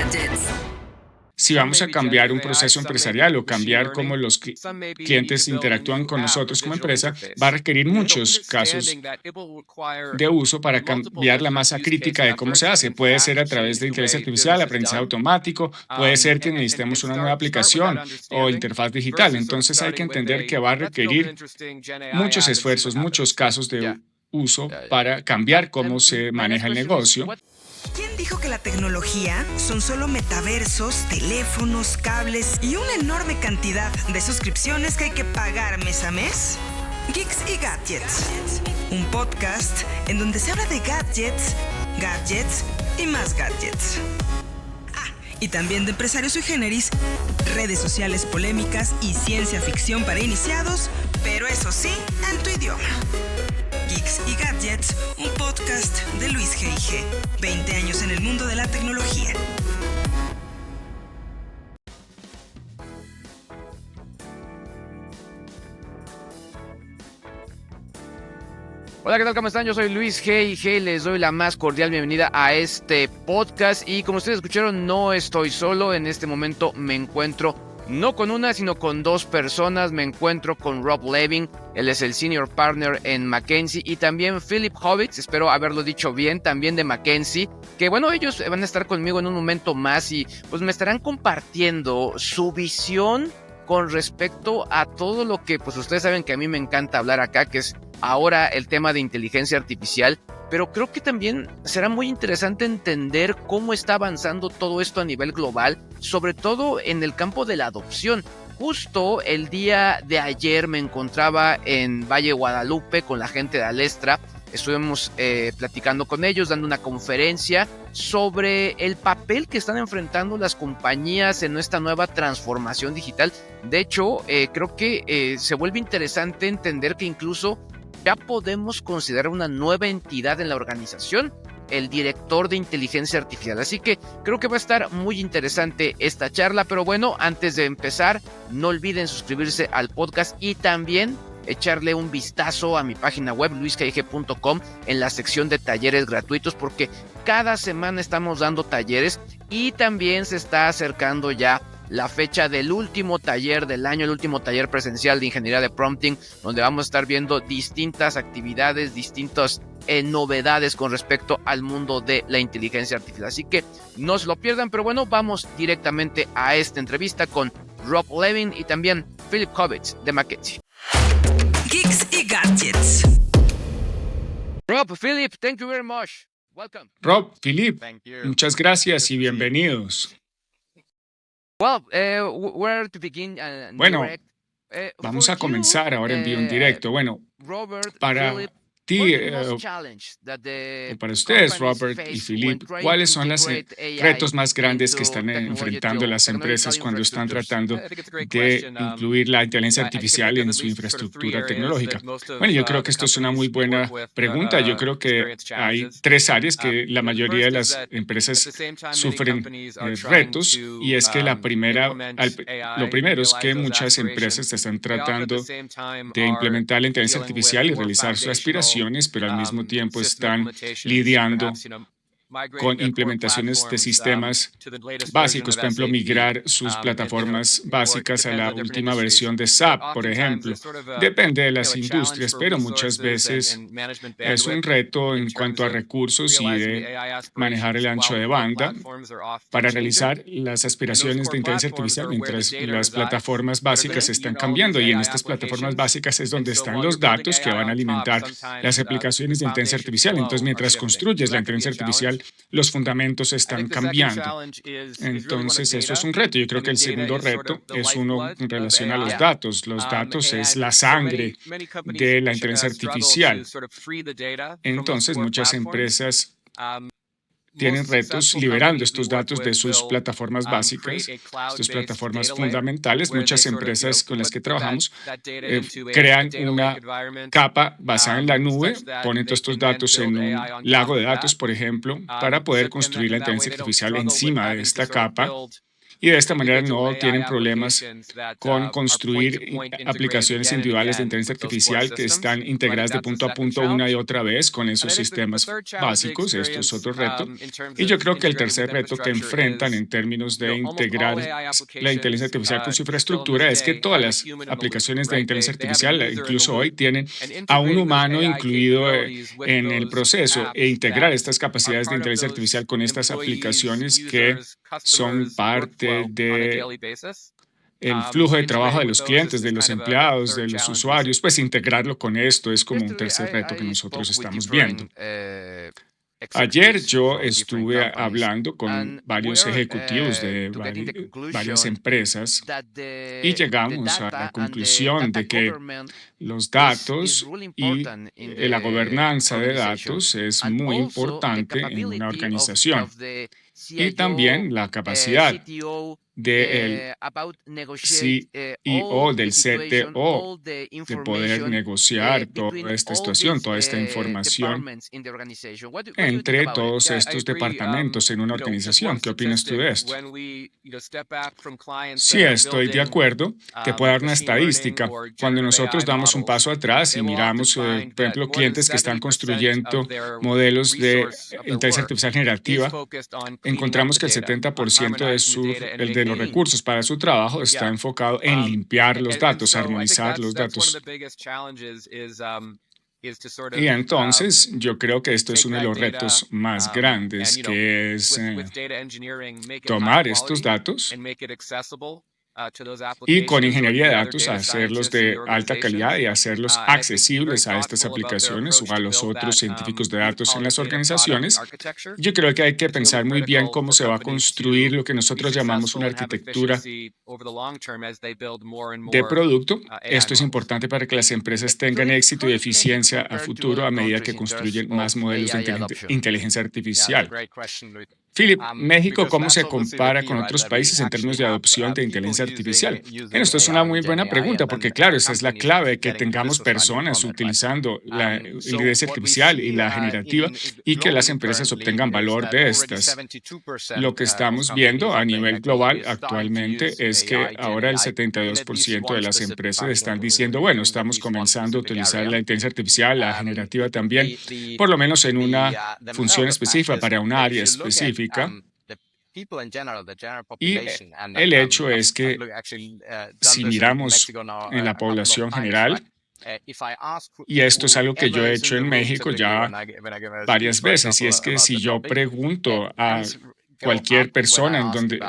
Gadgets. Si vamos a cambiar un proceso empresarial o cambiar cómo los clientes interactúan con nosotros como empresa, va a requerir muchos casos de uso para cambiar la masa crítica de cómo se hace. Puede ser a través de inteligencia artificial, aprendizaje automático, puede ser que necesitemos una nueva aplicación o interfaz digital. Entonces hay que entender que va a requerir muchos esfuerzos, muchos casos de uso para cambiar cómo se maneja el negocio. ¿Quién dijo que la tecnología son solo metaversos, teléfonos, cables y una enorme cantidad de suscripciones que hay que pagar mes a mes? Geeks y Gadgets, un podcast en donde se habla de gadgets, gadgets y más gadgets. Y también de empresarios sui generis, redes sociales polémicas y ciencia ficción para iniciados, pero eso sí, en tu idioma. Geeks y Gadgets, un podcast de Luis G.I.G. 20 años en el mundo de la tecnología. Hola, ¿qué tal? ¿Cómo están? Yo soy Luis G.I.G. Les doy la más cordial bienvenida a este podcast. Y como ustedes escucharon, no estoy solo. En este momento me encuentro no con una, sino con dos personas. Me encuentro con Rob Levin. Él es el Senior Partner en McKinsey. Y también Philip Hovitz, espero haberlo dicho bien, también de McKinsey. Que bueno, ellos van a estar conmigo en un momento más y pues me estarán compartiendo su visión con respecto a todo lo que pues ustedes saben que a mí me encanta hablar acá, que es ahora el tema de inteligencia artificial. Pero creo que también será muy interesante entender cómo está avanzando todo esto a nivel global, sobre todo en el campo de la adopción. Justo el día de ayer me encontraba en Valle Guadalupe con la gente de Alestra. Estuvimos platicando con ellos, dando una conferencia sobre el papel que están enfrentando las compañías en esta nueva transformación digital. De hecho, creo que se vuelve interesante entender que incluso ya podemos considerar una nueva entidad en la organización, el director de inteligencia artificial. Así que creo que va a estar muy interesante esta charla. Pero bueno, antes de empezar, no olviden suscribirse al podcast y también echarle un vistazo a mi página web luisgig.com en la sección de talleres gratuitos, porque cada semana estamos dando talleres y también se está acercando ya la fecha del último taller del año, el último taller presencial de ingeniería de prompting, donde vamos a estar viendo distintas actividades, distintas novedades con respecto al mundo de la inteligencia artificial. Así que no se lo pierdan. Pero bueno, vamos directamente a esta entrevista con Rob Levin y también Philip Hovitz de McKinsey. Geeks y Gadgets. Rob, Philip, thank you very much. Welcome. Rob, Philip, muchas gracias y bienvenidos. Well, where to begin? Bueno, direct. vamos For a comenzar ahora en vivo en directo. Bueno, Robert, para Philip, ti, what are the most challenge that the o para ustedes, companies Robert y face Philip, when trying ¿cuáles to son los integrate AI retos más grandes que into están enfrentando technological las empresas cuando están tratando I think it's a great de question. incluir la inteligencia I can artificial think of en at su least sort of three infraestructura areas tecnológica? that most of Bueno, yo creo que the esto es una muy companies we buena work with pregunta. Yo creo que experience hay challenges. tres áreas que la The mayoría de first is las that at empresas the same time many sufren companies are trying retos, to y es que la primera, implement lo AI, primero es realize que those muchas empresas aspirations. están They also at the tratando same time de are implementar la inteligencia dealing with artificial y more realizar sus foundational aspiraciones, pero al mismo tiempo system están implementations, lidiando perhaps, migrating con their core implementaciones de platforms sistemas to the latest version básicos, of por ejemplo, SAP. migrar sus plataformas básicas a la última versión de SAP, por ejemplo. Depende de las industrias, pero muchas veces es un reto en cuanto a recursos y de manejar el ancho de banda para realizar las aspiraciones de inteligencia artificial mientras las plataformas básicas están cambiando. Y en estas plataformas básicas es donde están los datos que van a alimentar las aplicaciones de inteligencia artificial. Entonces, mientras construyes la inteligencia artificial, los fundamentos están cambiando. Entonces, eso es un reto. Yo creo que el segundo reto es uno en relación a los datos. Los datos es la sangre de la inteligencia artificial. Entonces, muchas empresas tienen retos liberando estos datos de sus plataformas básicas, estas plataformas fundamentales. Muchas empresas con las que trabajamos crean una capa basada en la nube, ponen todos estos datos en un lago de datos, por ejemplo, para poder construir la inteligencia artificial encima de esta capa. y de esta manera no tienen problemas con construir aplicaciones individuales de inteligencia artificial que están integradas de punto a punto una y otra vez con esos sistemas básicos. Esto es otro reto. Y yo creo que el tercer reto que enfrentan en términos de integrar la inteligencia artificial con su infraestructura es que todas las aplicaciones de inteligencia artificial, incluso hoy, tienen a un humano incluido en el proceso e integrar estas capacidades de inteligencia artificial con estas aplicaciones que son parte de el flujo de trabajo de los clientes, de los empleados, de los usuarios, pues integrarlo con esto es como un tercer reto que nosotros estamos viendo. Ayer yo estuve hablando con varios ejecutivos de varias empresas y llegamos a la conclusión de que los datos y la gobernanza de datos es muy importante en una organización y también la capacidad del CEO, del CTO, de poder negociar toda esta situación, toda esta información entre todos estos departamentos en una organización. ¿Qué opinas tú de esto? Sí, estoy de acuerdo. Te puedo dar una estadística. Cuando nosotros damos un paso atrás y miramos, por ejemplo, clientes que están construyendo modelos de inteligencia artificial generativa, encontramos que el 70% de los recursos para su trabajo está enfocado en limpiar los datos, armonizar los datos. Y entonces yo creo que esto es uno de los retos más grandes, que es tomar estos datos y con ingeniería de datos hacerlos de alta calidad y hacerlos accesibles a estas aplicaciones o a los otros científicos de datos en las organizaciones. Yo creo que hay que pensar muy bien cómo se va a construir lo que nosotros llamamos una arquitectura de producto. Esto es importante para que las empresas tengan éxito y eficiencia a futuro a medida que construyen más modelos de inteligencia artificial. Philip, México, ¿cómo se compara con otros países en términos de adopción de inteligencia artificial? Bueno, esto es una muy buena pregunta porque, claro, esa es la clave, que tengamos personas utilizando la inteligencia artificial y la generativa y que las empresas obtengan valor de estas. Lo que estamos viendo a nivel global actualmente es que ahora el 72% de las empresas están diciendo, bueno, estamos comenzando a utilizar la inteligencia artificial, la generativa también, por lo menos en una función específica, para un área específica. Y el hecho es que si miramos en la población general, y esto es algo que yo he hecho en México ya varias veces, y es que si yo pregunto a cualquier persona en donde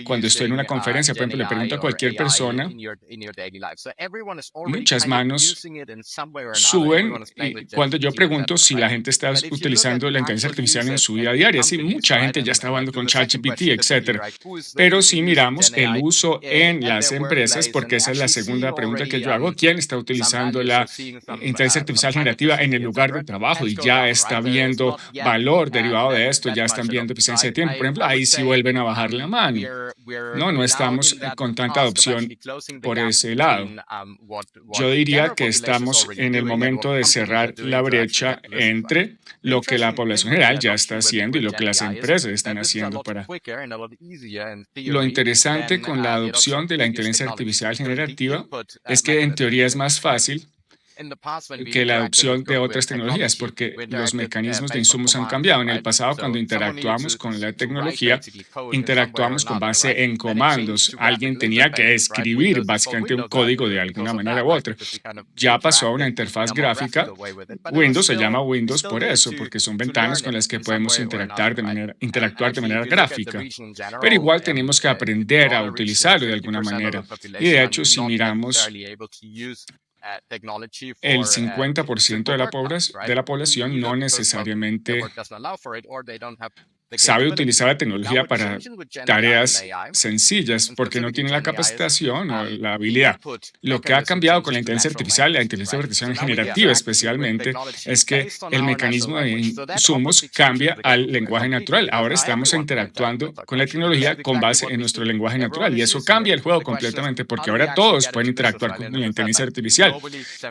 cuando estoy en una conferencia, por ejemplo, le pregunto a cualquier persona, muchas manos suben y cuando yo pregunto si la gente está utilizando la inteligencia artificial en su vida diaria. Sí, mucha gente ya está hablando con ChatGPT, etcétera. Pero si miramos el uso en las empresas, porque esa es la segunda pregunta que yo hago, ¿quién está utilizando la inteligencia artificial generativa en el lugar de trabajo y ya está viendo valor derivado de esto, ya están viendo eficiencia de tiempo? Por ejemplo, ahí sí vuelven a bajar la mano. No estamos con tanta adopción por ese lado. Yo diría que estamos en el momento de cerrar la brecha entre lo que la población general ya está haciendo y lo que las empresas están haciendo para. Lo interesante con la adopción de la inteligencia artificial generativa es que en teoría es más fácil que la adopción de otras tecnologías, porque los mecanismos de insumos han cambiado. En el pasado, cuando interactuamos con la tecnología, interactuamos con base en comandos. Alguien tenía que escribir básicamente un código de alguna manera u otra. Ya pasó a una interfaz gráfica. Windows se llama Windows por eso, porque son ventanas con las que podemos interactuar de manera gráfica. Pero igual tenemos que aprender a utilizarlo de alguna manera. Y de hecho, si miramos el 50% de la población no necesariamente sabe utilizar la tecnología para tareas sencillas porque no tiene la capacitación o la habilidad. Lo que ha cambiado con la inteligencia artificial, la inteligencia artificial generativa especialmente, es que el mecanismo de insumos cambia al lenguaje natural. Ahora estamos interactuando con la tecnología con base en nuestro lenguaje natural y eso cambia el juego completamente porque ahora todos pueden interactuar con la inteligencia artificial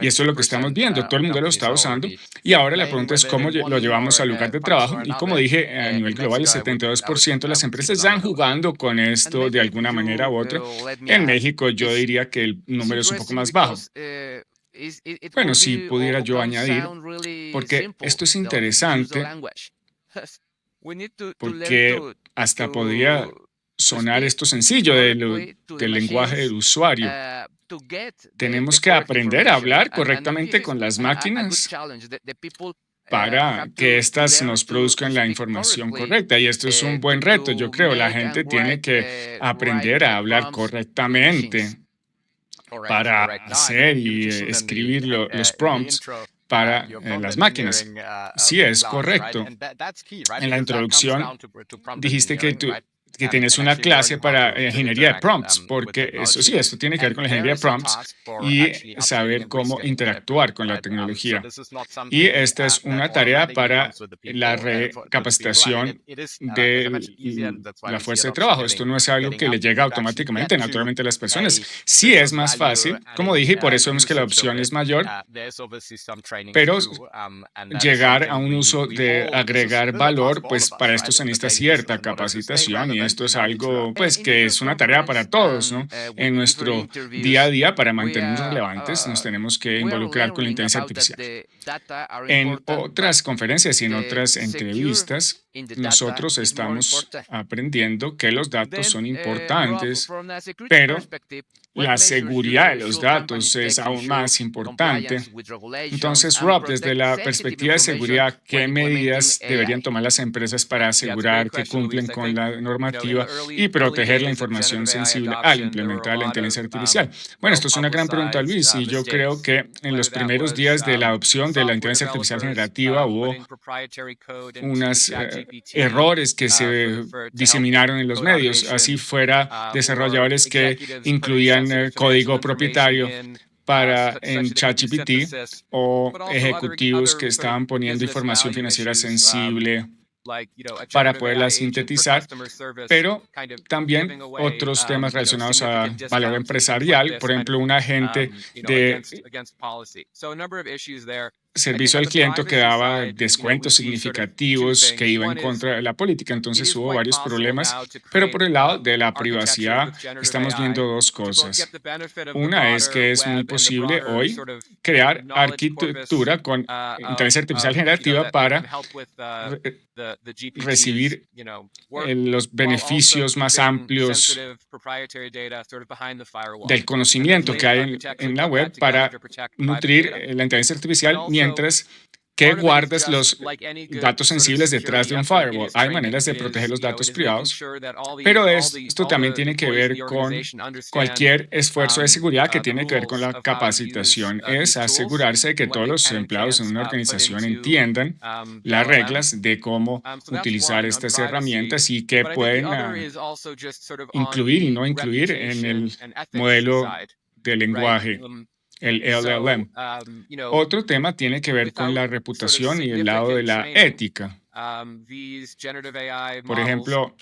y eso es lo que estamos viendo. Todo el mundo lo está usando y ahora la pregunta es cómo lo llevamos al lugar de trabajo y como dije a nivel global, global, el 72% de las empresas están jugando con esto de alguna manera u otra. En México yo diría que el número es un poco más bajo. Bueno, si pudiera yo añadir, porque esto es interesante, porque hasta podría sonar esto sencillo del lenguaje del usuario. Tenemos que aprender a hablar correctamente con las máquinas para que éstas nos produzcan la información correcta. Y esto es un buen reto, yo creo. La gente tiene que aprender a hablar correctamente para hacer y escribir los prompts para las máquinas. Sí, es correcto. En la introducción dijiste que tienes una clase para ingeniería de prompts, porque eso sí, esto tiene que ver con la ingeniería de prompts y saber cómo interactuar con la tecnología. Y esta es una tarea para la recapacitación de la fuerza de trabajo. Esto no es algo que le llega automáticamente, naturalmente, a las personas. Sí es más fácil, como dije, y por eso vemos que la opción es mayor, pero llegar a un uso de agregar valor, pues para esto se necesita cierta capacitación y esto es algo pues que es una tarea para todos, ¿no? En nuestro día a día, para mantenernos relevantes, nos tenemos que involucrar con la inteligencia artificial. En otras conferencias y en otras entrevistas, nosotros estamos aprendiendo que los datos son importantes, pero la seguridad de los datos es aún más importante. Entonces, Rob, desde la perspectiva de seguridad, ¿qué medidas deberían tomar las empresas para asegurar que cumplen con la normativa y proteger la información sensible al implementar la inteligencia artificial? Bueno, esto es una gran pregunta, Luis, y yo creo que en los primeros días de la adopción de la inteligencia artificial generativa hubo unos errores que se diseminaron en los medios, así fuera desarrolladores que incluían código propietario en ChatGPT o ejecutivos que estaban poniendo información financiera sensible para poderla sintetizar, pero también otros temas relacionados a valor empresarial, por ejemplo, un agente de servicio al cliente que daba descuentos significativos que iba en contra de la política. Entonces hubo varios problemas, pero por el lado de la privacidad estamos viendo dos cosas. Una es que es muy posible hoy crear arquitectura con inteligencia artificial generativa para recibir los beneficios más amplios del conocimiento que hay en la web para nutrir la inteligencia artificial mientras que guardas los datos sensibles detrás de un firewall. Hay maneras de proteger los datos privados, pero esto también tiene que ver con cualquier esfuerzo de seguridad que tiene que ver con la capacitación. Es asegurarse de que todos los empleados en una organización entiendan las reglas de cómo utilizar estas herramientas y qué pueden incluir y no incluir en el modelo de lenguaje, el LLM. Otro tema tiene que ver con la reputación y el lado de la ética. Por ejemplo,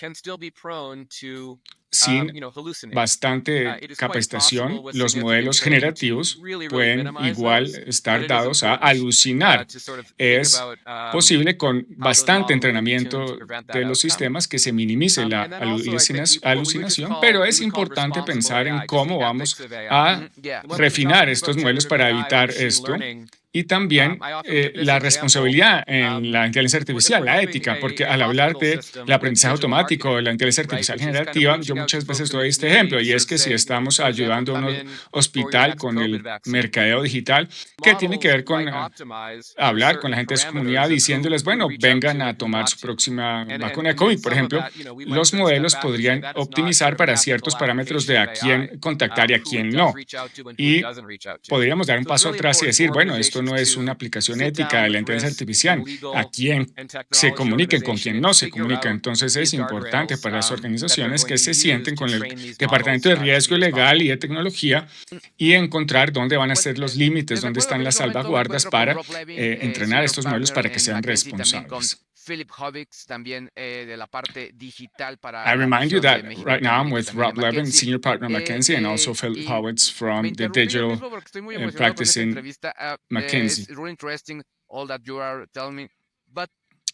sin bastante capacitación, los modelos generativos pueden igual estar dados a alucinar. Es posible con bastante entrenamiento de los sistemas que se minimice la alucinación, pero es importante pensar en cómo vamos a refinar estos modelos para evitar esto. Y también la responsabilidad en la inteligencia artificial, la ética, porque al hablar del aprendizaje automático, la inteligencia artificial generativa, yo muchas veces doy este ejemplo, y es que si estamos ayudando a un hospital con el mercadeo digital, que tiene que ver con hablar con la gente de su comunidad diciéndoles, bueno, vengan a tomar su próxima vacuna de COVID, por ejemplo, los modelos podrían optimizar para ciertos parámetros de a quién contactar y a quién no. Y podríamos dar un paso atrás y decir, bueno, esto no es una aplicación ética de la inteligencia artificial, a quién se comuniquen, con quién no se comunica. Entonces es importante para las organizaciones que se sienten con el Departamento de Riesgo Legal y de Tecnología y encontrar dónde van a ser los límites, dónde están las salvaguardas para entrenar estos modelos para que sean responsables. Philip Hovix también de la parte digital para I remind you that right now I'm with Rob Levin, Senior Partner at McKinsey, and also Philip Hovix from the Digital Practice in McKinsey. It's really interesting all that you are telling me, but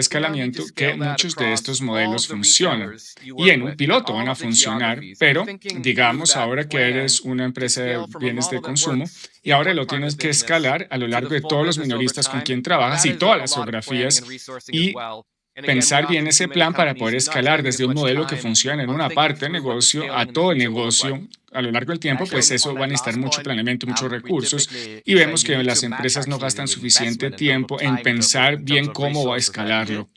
de escalamiento que muchos de estos modelos funcionan y en un piloto van a funcionar, pero digamos ahora que eres una empresa de bienes de consumo y ahora lo tienes que escalar a lo largo de todos los minoristas con quien trabajas y todas las geografías y pensar bien ese plan para poder escalar desde un modelo que funciona en una parte del negocio a todo el negocio a lo largo del tiempo, pues eso va a necesitar mucho planeamiento, muchos recursos, y vemos que las empresas no gastan suficiente tiempo en pensar bien cómo va a escalarlo.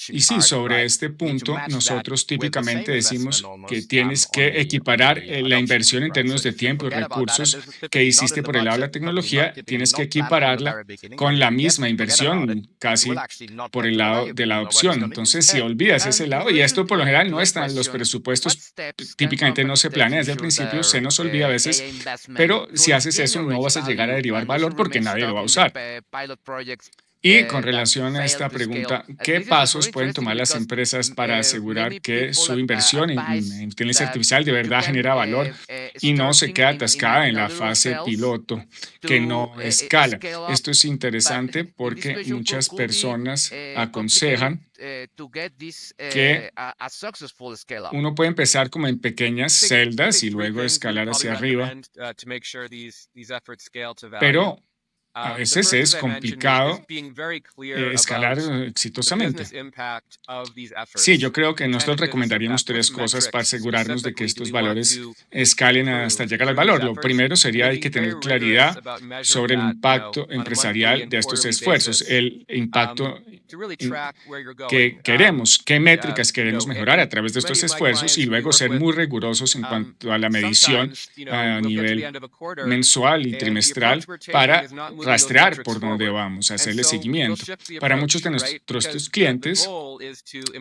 Y sí, sobre este punto, nosotros típicamente decimos que tienes que equiparar la inversión en términos de tiempo y recursos que hiciste por el lado de la tecnología, tienes que equipararla con la misma inversión, casi por el lado de la adopción. Entonces, si olvidas ese lado, y esto por lo general no está en los presupuestos, típicamente no se planea desde el principio, se nos olvida a veces, pero si haces eso, no vas a llegar a derivar valor porque nadie lo va a usar. Y con relación a esta pregunta, ¿qué pasos pueden tomar las empresas para asegurar que su inversión en inteligencia artificial de verdad genera valor y no se queda atascada en la fase piloto, que no escala? Esto es interesante porque muchas personas aconsejan que uno puede empezar como en pequeñas celdas y luego escalar hacia arriba, pero a veces es complicado escalar exitosamente. Sí, yo creo que nosotros recomendaríamos tres cosas para asegurarnos de que estos valores escalen hasta llegar al valor. Lo primero sería hay que tener claridad sobre el impacto empresarial de estos esfuerzos, el impacto que queremos, qué métricas queremos mejorar a través de estos esfuerzos y luego ser muy rigurosos en cuanto a la medición a nivel mensual y trimestral para rastrear por dónde vamos, hacerle seguimiento. Para muchos de nuestros clientes,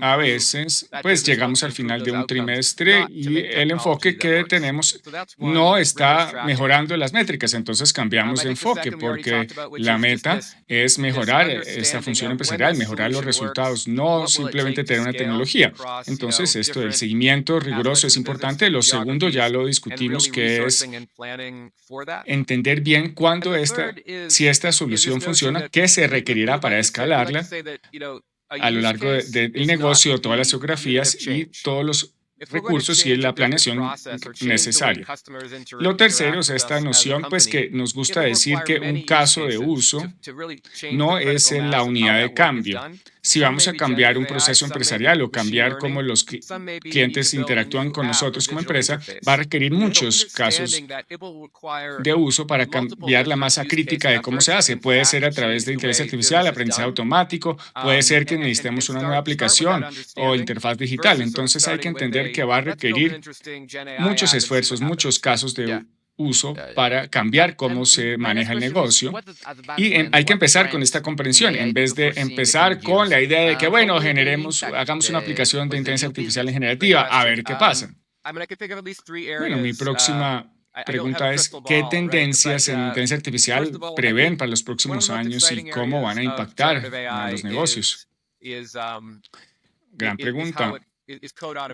a veces, pues llegamos al final de un trimestre y el enfoque que tenemos no está mejorando las métricas, entonces cambiamos de enfoque porque la meta es mejorar esta función empresarial, mejorar los resultados, no simplemente tener una tecnología. Entonces, esto del seguimiento riguroso es importante. Lo segundo, ya lo discutimos, que es entender bien si esta solución funciona, qué se requerirá para escalarla a lo largo del negocio, todas las geografías y todos los recursos y la planeación necesaria. Lo tercero es esta noción, pues que nos gusta decir que un caso de uso no es en la unidad de cambio. Si vamos a cambiar un proceso empresarial o cambiar cómo los clientes interactúan con nosotros como empresa, va a requerir muchos casos de uso para cambiar la masa crítica de cómo se hace. Puede ser a través de inteligencia artificial, aprendizaje automático, puede ser que necesitemos una nueva aplicación o interfaz digital. Entonces hay que entender que va a requerir muchos esfuerzos, muchos casos de uso para cambiar cómo se maneja el negocio. Y hay que empezar con esta comprensión, en vez de empezar con la idea de que, bueno, hagamos una aplicación de inteligencia artificial generativa, a ver qué pasa. Bueno, mi próxima pregunta es, ¿qué tendencias en inteligencia artificial prevén para los próximos años y cómo van a impactar a los negocios? Gran pregunta.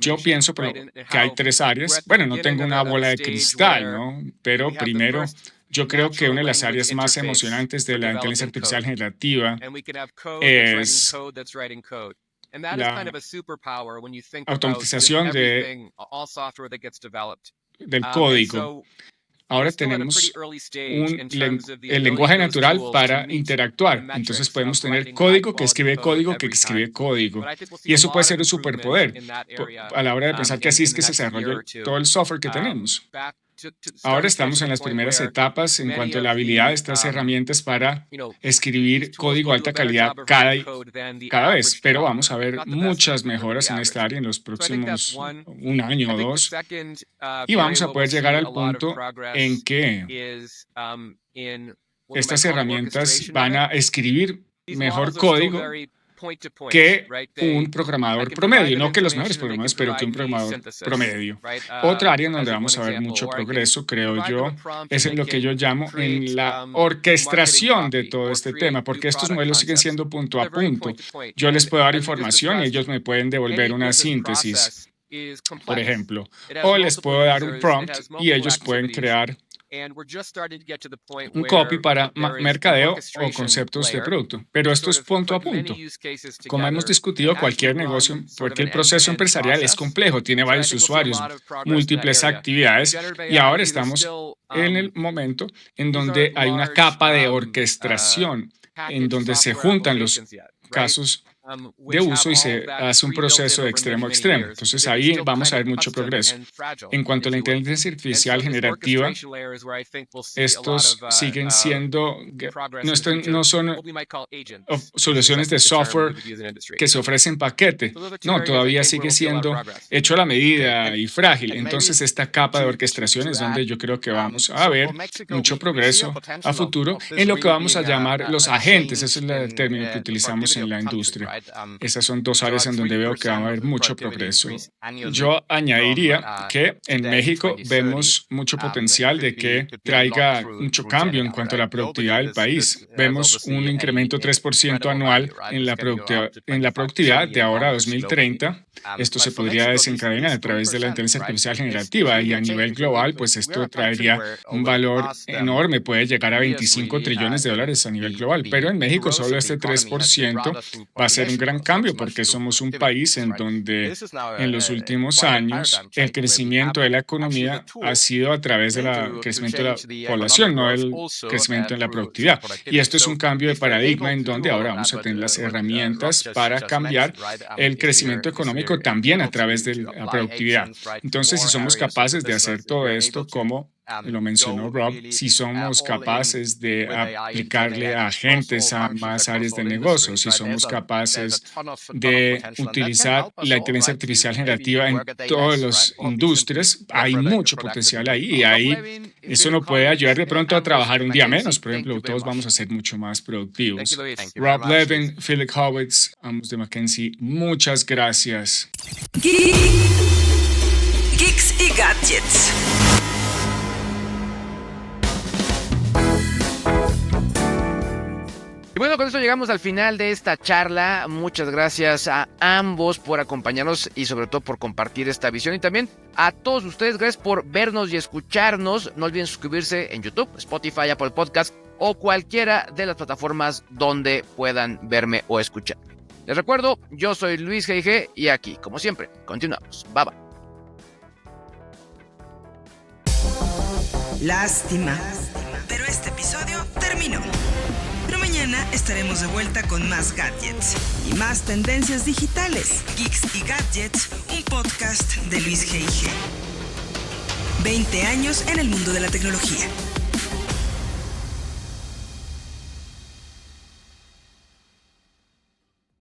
Yo pienso que hay tres áreas. Bueno, no tengo una bola de cristal, ¿no? Pero primero, yo creo que una de las áreas más emocionantes de la inteligencia artificial generativa es la automatización del código. Ahora tenemos el lenguaje natural para interactuar. Entonces podemos tener código que escribe código que escribe código. Y eso puede ser un superpoder a la hora de pensar que así es que se desarrolla todo el software que tenemos. Ahora estamos en las primeras etapas en cuanto a la habilidad de estas herramientas para escribir código de alta calidad cada vez, pero vamos a ver muchas mejoras en esta área en los próximos un año o dos y vamos a poder llegar al punto en que estas herramientas van a escribir mejor código que un programador promedio, no que los mejores programadores, pero que un programador promedio. Otra área en donde vamos a ver mucho progreso, creo yo, es en lo que yo llamo en la orquestación de todo este tema, porque estos modelos siguen siendo punto a punto. Yo les puedo dar información y ellos me pueden devolver una síntesis, por ejemplo, o les puedo dar un prompt y ellos pueden crear un copy para mercadeo o conceptos de producto, pero esto es punto a punto. Como hemos discutido, cualquier negocio, porque el proceso empresarial es complejo, tiene varios usuarios, múltiples actividades, y ahora estamos en el momento en donde hay una capa de orquestación, en donde se juntan los casos de uso y se hace un proceso de extremo a extremo. Entonces ahí vamos a ver mucho progreso. En cuanto a la inteligencia artificial generativa, estos siguen siendo, no son soluciones de software que se ofrecen en paquete. No, todavía sigue siendo hecho a la medida y frágil. Entonces esta capa de orquestación es donde yo creo que vamos a ver mucho progreso a futuro en lo que vamos a llamar los agentes. Ese es el término que utilizamos en la industria. Esas son dos áreas en donde veo que va a haber mucho progreso. Yo añadiría que en México vemos mucho potencial de que traiga mucho cambio en cuanto a la productividad del país. Vemos un incremento 3% anual en la productividad de ahora a 2030. Esto se podría desencadenar a través de la inteligencia artificial generativa y a nivel global, pues esto traería un valor enorme, puede llegar a 25 trillones de dólares a nivel global, pero en México solo este 3% va a ser un gran cambio porque somos un país en donde en los últimos años el crecimiento de la economía ha sido a través del crecimiento de la población, no el crecimiento en la productividad. Y esto es un cambio de paradigma en donde ahora vamos a tener las herramientas para cambiar el crecimiento económico también a través de la productividad. Entonces, si somos capaces de hacer todo esto, como lo mencionó Rob, si somos capaces de aplicarle a agentes a más áreas de negocio, si somos capaces de utilizar la inteligencia artificial generativa en todas las industrias, hay mucho potencial ahí y ahí eso nos puede ayudar de pronto a trabajar un día menos. Por ejemplo, todos vamos a ser mucho más productivos. Rob Levin, Philip Howitz, ambos de McKinsey, muchas gracias. Geeks y Gadgets. Y bueno, con esto llegamos al final de esta charla. Muchas gracias a ambos por acompañarnos y sobre todo por compartir esta visión. Y también a todos ustedes, gracias por vernos y escucharnos. No olviden suscribirse en YouTube, Spotify, Apple Podcast o cualquiera de las plataformas donde puedan verme o escuchar. Les recuerdo, yo soy Luis G.I.G. y aquí, como siempre, continuamos. Bye bye. Lástima, pero este episodio terminó. Pero mañana estaremos de vuelta con más gadgets y más tendencias digitales. Geeks y Gadgets, un podcast de Luis G.I.G. 20 años en el mundo de la tecnología.